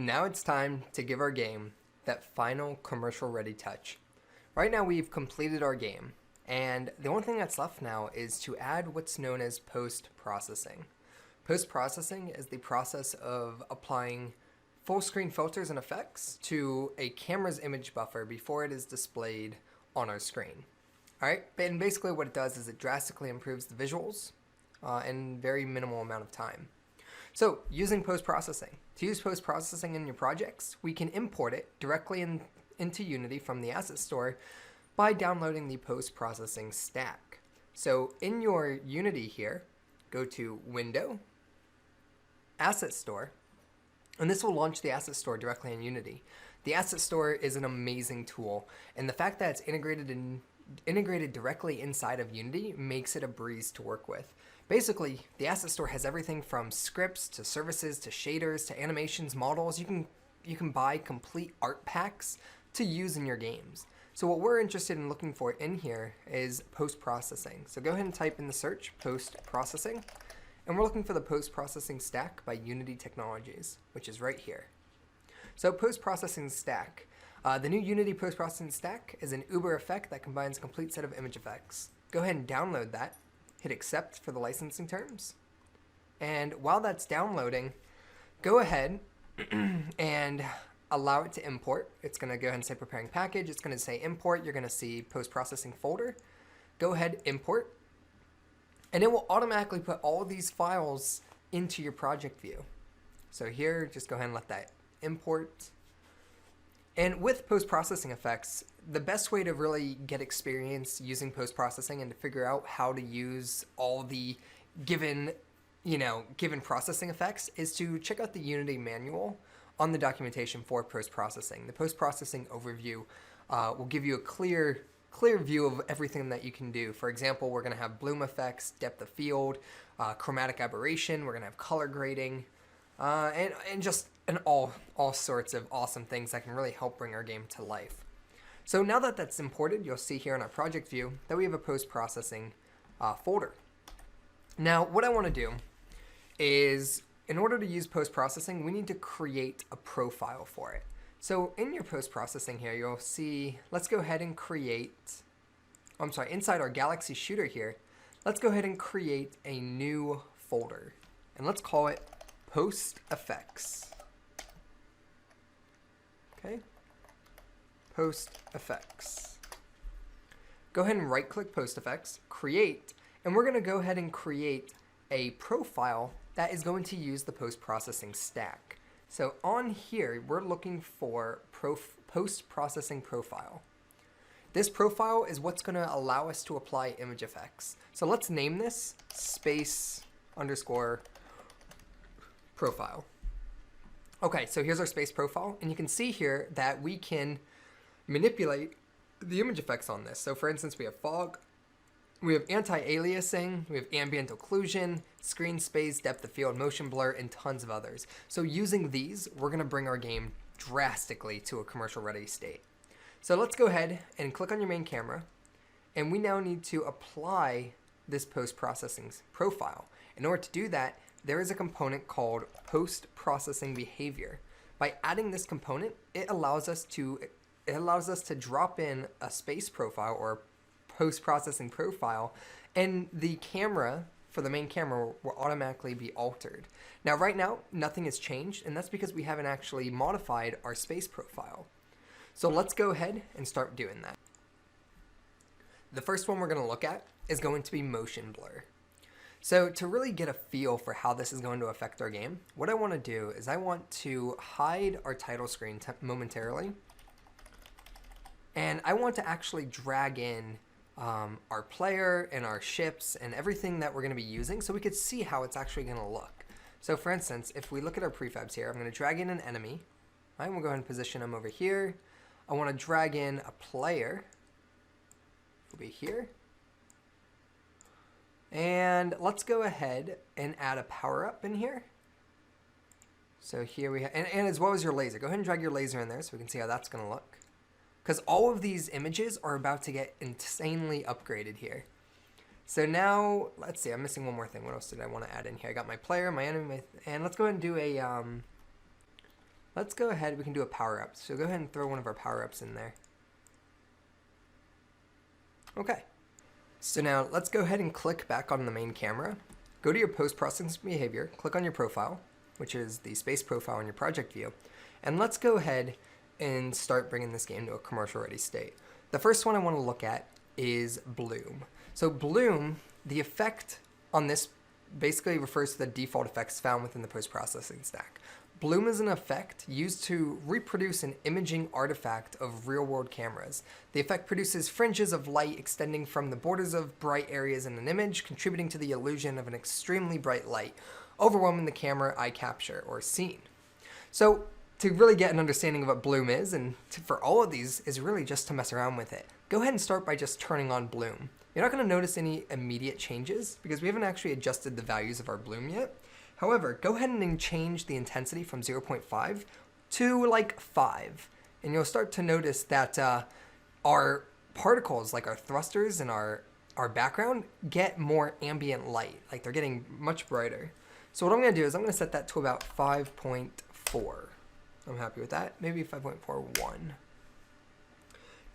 Now it's time to give our game that final commercial ready touch. Right now we've completed our game, and the only thing that's left now is to add what's known as post-processing. Post-processing is the process of applying full screen filters and effects to a camera's image buffer before it is displayed on our screen. Alright, and basically what it does is it drastically improves the visuals in very minimal amount of time. So, using post-processing. To use post-processing in your projects, we can import it directly into Unity from the asset store by downloading the post-processing stack. So, in your Unity here, go to Window, Asset Store, and this will launch the asset store directly in Unity. The asset store is an amazing tool, and the fact that it's integrated directly inside of Unity makes it a breeze to work with. Basically, the asset store has everything from scripts to services to shaders to animations, models. You can buy complete art packs to use in your games. So what we're interested in looking for in here is post-processing. So go ahead and type in the search post-processing, and we're looking for the post-processing stack by Unity Technologies, which is right here. So post-processing stack. The new Unity post-processing stack is an Uber effect that combines a complete set of image effects. Go ahead and download that. Hit accept for the licensing terms. And while that's downloading, go ahead and allow it to import. It's going to go ahead and say preparing package. It's going to say import. You're going to see post-processing folder. Go ahead, import. And it will automatically put all of these files into your project view. So here, just go ahead and let that import. And with post-processing effects, the best way to really get experience using post-processing and to figure out how to use all the given processing effects is to check out the Unity manual on the documentation for post-processing. The post-processing overview will give you a clear view of everything that you can do. For example, we're going to have bloom effects, depth of field, chromatic aberration, we're going to have color grading, and just all sorts of awesome things that can really help bring our game to life. So now that that's imported, you'll see here in our project view that we have a post-processing folder. Now, what I want to do is, in order to use post-processing, we need to create a profile for it. So in your post-processing here, you'll see, let's go ahead and inside our Galaxy Shooter here, let's go ahead and create a new folder. And let's call it Post Effects. Okay, Post Effects. Go ahead and right-click Post Effects, create, and we're going to go ahead and create a profile that is going to use the post-processing stack. So on here, we're looking for post-processing profile. This profile is what's going to allow us to apply image effects. So let's name this space_profile. Okay, so here's our space profile, and you can see here that we can manipulate the image effects on this. So for instance, we have fog, we have anti-aliasing, we have ambient occlusion, screen space, depth of field, motion blur, and tons of others. So using these, we're going to bring our game drastically to a commercial ready state. So let's go ahead and click on your main camera, and we now need to apply this post-processing profile. In order to do that, there is a component called post-processing behavior. By adding this component, it allows us to drop in a space profile or post-processing profile, and the camera for the main camera will automatically be altered. Now right now nothing has changed, and that's because we haven't actually modified our space profile. So let's go ahead and start doing that. The first one we're going to look at is going to be motion blur. So to really get a feel for how this is going to affect our game, what I want to do is I want to hide our title screen momentarily, and I want to actually drag in our player and our ships and everything that we're going to be using so we could see how it's actually going to look. So for instance, if we look at our prefabs here, I'm going to drag in an enemy. I'm going to go ahead and position them over here. I want to drag in a player. It'll be here. And let's go ahead and add a power up in here. So here we have, and as well as your laser. Go ahead and drag your laser in there so we can see how that's going to look. Because all of these images are about to get insanely upgraded here. So now, let's see, I'm missing one more thing. What else did I want to add in here? I got my player, my enemy, and let's go ahead and do a let's go ahead, we can do a power up. So go ahead and throw one of our power ups in there. Okay. So now let's go ahead and click back on the main camera. Go to your post-processing behavior, click on your profile, which is the space profile in your project view. And let's go ahead and start bringing this game to a commercial ready state. The first one I want to look at is bloom. So bloom, the effect on this basically refers to the default effects found within the post-processing stack. Bloom is an effect used to reproduce an imaging artifact of real-world cameras. The effect produces fringes of light extending from the borders of bright areas in an image, contributing to the illusion of an extremely bright light, overwhelming the camera eye capture or scene. So to really get an understanding of what bloom is, and for all of these, is really just to mess around with it. Go ahead and start by just turning on bloom. You're not going to notice any immediate changes because we haven't actually adjusted the values of our bloom yet. However, go ahead and change the intensity from 0.5 to like 5. And you'll start to notice that our particles, like our thrusters and our background, get more ambient light. Like they're getting much brighter. So what I'm going to do is I'm going to set that to about 5.4. I'm happy with that. Maybe 5.41.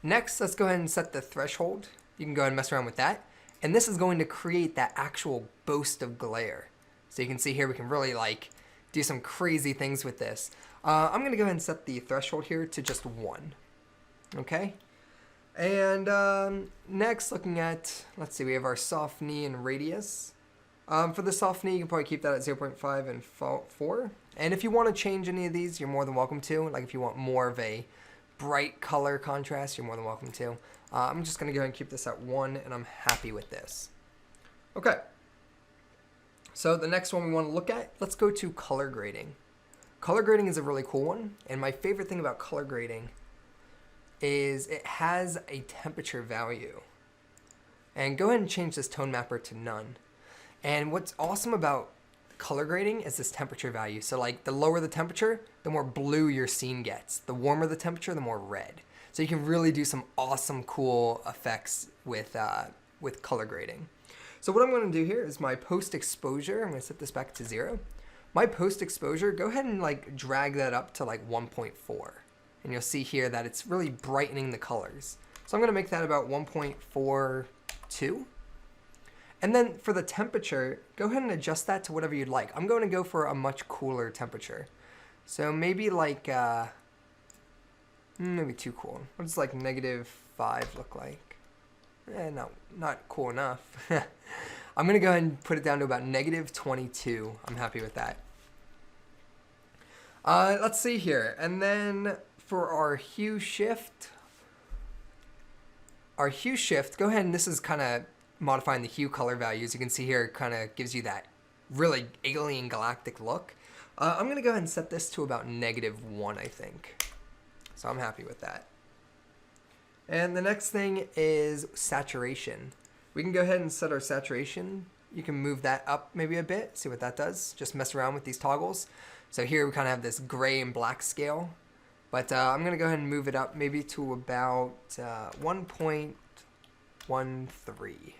Next, let's go ahead and set the threshold. You can go ahead and mess around with that. And this is going to create that actual boast of glare. So you can see here we can really like do some crazy things with this. I'm going to go ahead and set the threshold here to just 1. Okay. And next, looking at, let's see, we have our soft knee and radius. For the soft knee, you can probably keep that at 0.5 and 4. And if you want to change any of these, you're more than welcome to. Like if you want more of a bright color contrast, you're more than welcome to. I'm just going to go ahead and keep this at 1, and I'm happy with this. Okay. So the next one we want to look at, let's go to color grading. Color grading is a really cool one, and my favorite thing about color grading is it has a temperature value. And go ahead and change this tone mapper to none. And what's awesome about color grading is this temperature value. So like the lower the temperature, the more blue your scene gets. The warmer the temperature, the more red. So you can really do some awesome, cool effects with color grading. So what I'm going to do here is my post exposure. I'm going to set this back to 0. My post exposure, go ahead and like drag that up to like 1.4. And you'll see here that it's really brightening the colors. So I'm going to make that about 1.42. And then for the temperature, go ahead and adjust that to whatever you'd like. I'm going to go for a much cooler temperature. So maybe like, maybe too cool. What does like -5 look like? No, not cool enough. I'm going to go ahead and put it down to about -22. I'm happy with that. Let's see here. And then for our hue shift, go ahead and this is kind of modifying the hue color values. You can see here it kind of gives you that really alien galactic look. I'm going to go ahead and set this to about -1, I think. So I'm happy with that. And the next thing is saturation. We can go ahead and set our saturation. You can move that up maybe a bit, see what that does. Just mess around with these toggles. So here we kind of have this gray and black scale. But I'm going to go ahead and move it up maybe to about 1.13.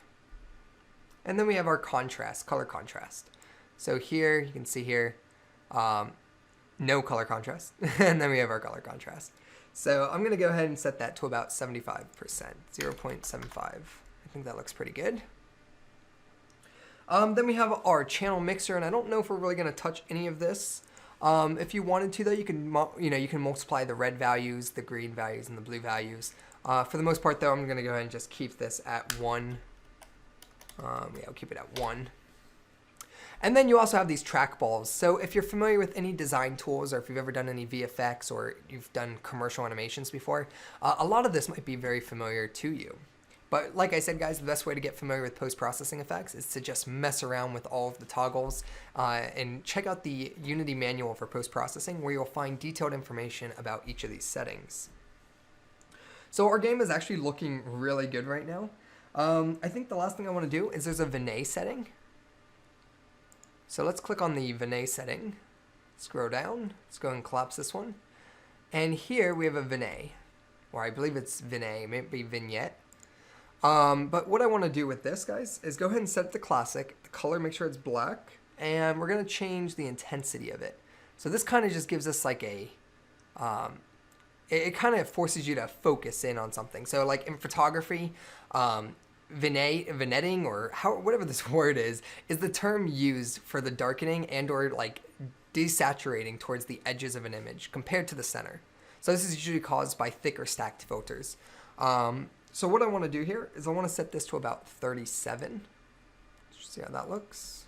And then we have our contrast, color contrast. So here, you can see here, no color contrast. And then we have our color contrast. So I'm going to go ahead and set that to about 75%, 0.75. I think that looks pretty good. Then we have our channel mixer, and I don't know if we're really going to touch any of this. If you wanted to, though, you can multiply the red values, the green values, and the blue values. For the most part, though, I'm going to go ahead and just keep this at 1. Yeah, I'll keep it at 1. And then you also have these trackballs. So if you're familiar with any design tools, or if you've ever done any VFX, or you've done commercial animations before, a lot of this might be very familiar to you. But like I said, guys, the best way to get familiar with post-processing effects is to just mess around with all of the toggles and check out the Unity manual for post-processing, where you'll find detailed information about each of these settings. So our game is actually looking really good right now. I think the last thing I want to do is there's a Vignette setting. So let's click on the Vignette setting, scroll down, let's go and collapse this one. And here we have a Vignette, or I believe it's Vignette, maybe Vignette. But what I want to do with this, guys, is go ahead and set it to classic, the color, make sure it's black, and we're going to change the intensity of it. So this kind of just gives us like a it kind of forces you to focus in on something. So like in photography, vignetting, or whatever this word is the term used for the darkening and or like desaturating towards the edges of an image compared to the center. So this is usually caused by thick or stacked filters. So what I want to do here is I want to set this to about 37. Let's see how that looks.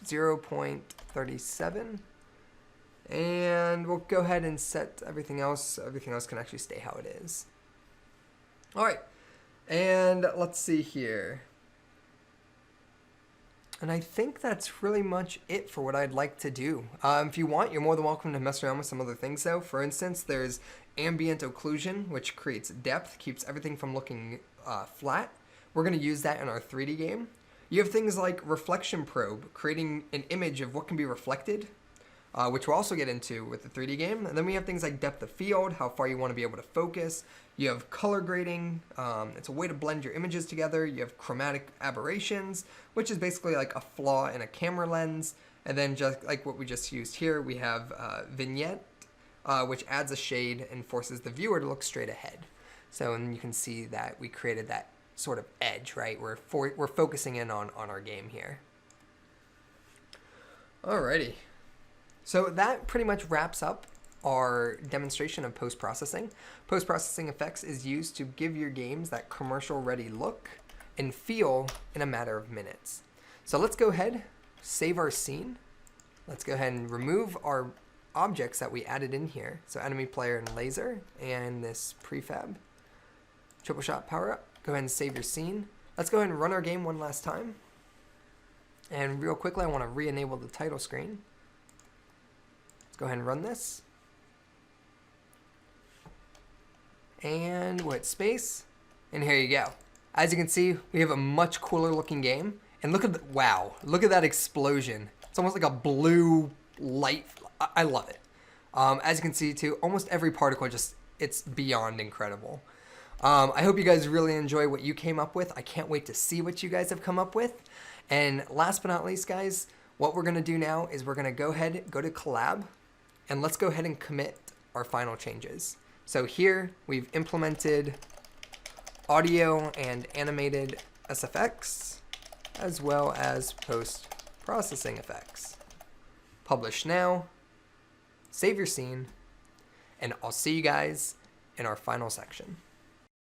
0.37. And we'll go ahead and set everything else. Everything else can actually stay how it is. All right. And let's see here. And I think that's really much it for what I'd like to do. If you want, you're more than welcome to mess around with some other things though. For instance, there's ambient occlusion, which creates depth, keeps everything from looking flat. We're going to use that in our 3D game. You have things like reflection probe, creating an image of what can be reflected, which we'll also get into with the 3D game. And then we have things like depth of field, how far you want to be able to focus. You have color grading. It's a way to blend your images together. You have chromatic aberrations, which is basically like a flaw in a camera lens. And then just like what we just used here, we have vignette, which adds a shade and forces the viewer to look straight ahead. So and you can see that we created that sort of edge, right? We're focusing in on our game here. Alrighty. So that pretty much wraps up our demonstration of post-processing. Post-processing effects is used to give your games that commercial-ready look and feel in a matter of minutes. So let's go ahead, save our scene. Let's go ahead and remove our objects that we added in here. So enemy player and laser and this prefab. Triple shot power up. Go ahead and save your scene. Let's go ahead and run our game one last time. And real quickly, I want to re-enable the title screen. Let's go ahead and run this. And we'll hit space. And here you go. As you can see, we have a much cooler looking game. And look at wow, look at that explosion. It's almost like a blue light. I love it. As you can see too, almost every particle it's beyond incredible. I hope you guys really enjoy what you came up with. I can't wait to see what you guys have come up with. And last but not least, guys, what we're going to do now is we're going to go to collab, and let's go ahead and commit our final changes. So here we've implemented audio and animated SFX, as well as post-processing effects. Publish now, save your scene, and I'll see you guys in our final section.